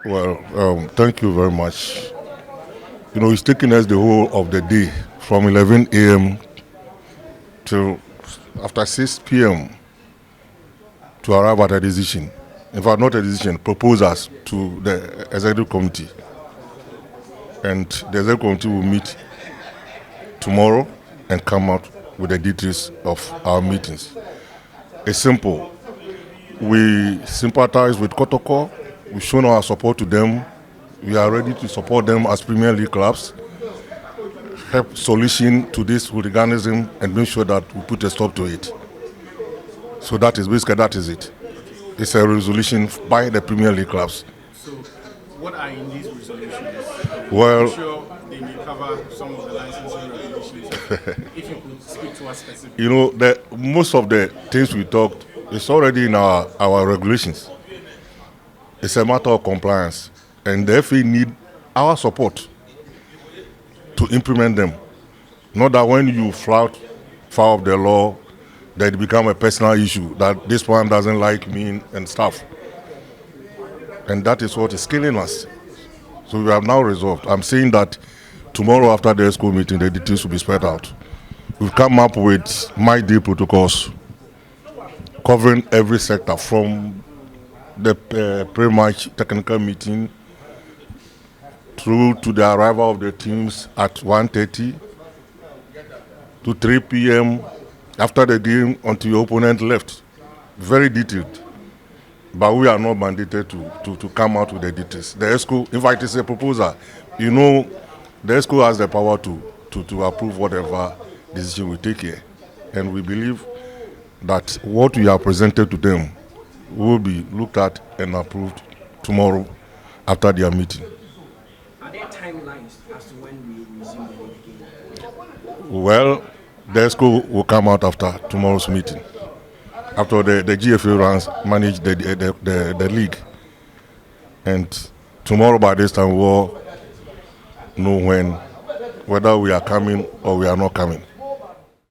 Well, thank you very much. It's taking us the whole of the day from 11 a.m. till after 6 p.m. to arrive at a decision. In fact, not a decision, proposals to the executive committee. And the executive committee will meet tomorrow and come out with the details of our meetings. It's simple. We sympathize with Kotoko. We've shown our support to them. We are ready to support them as Premier League clubs, help solution to this hooliganism and make sure that we put a stop to it. So that is it. It's a resolution by the Premier League clubs. So what are in these resolutions? Well, I'm sure they may cover some of the licensing regulations. If you could speak to us specifically. Most of the things we talked is already in our regulations. It's a matter of compliance, and the FA need our support to implement them. Not that when you flout foul of the law, that it become a personal issue, that this one doesn't like me and stuff. And that is what is killing us. So we have now resolved. I'm saying that tomorrow after the ESCO meeting, the details will be spread out. We've come up with my day protocols covering every sector from the pre-match technical meeting through to the arrival of the teams at 1:30 to 3 p.m. after the game until your opponent left. Very detailed. But we are not mandated to come out with the details. The ESCO, in fact, it's a proposal. The ESCO has the power to approve whatever decision we take here. And we believe that what we have presented to them will be looked at and approved tomorrow after their meeting. Are there timelines as to when we resume the league game? Well, the ESCO will come out after tomorrow's meeting. After the GFA manage the league. And tomorrow by this time we'll know whether we are coming or we are not coming.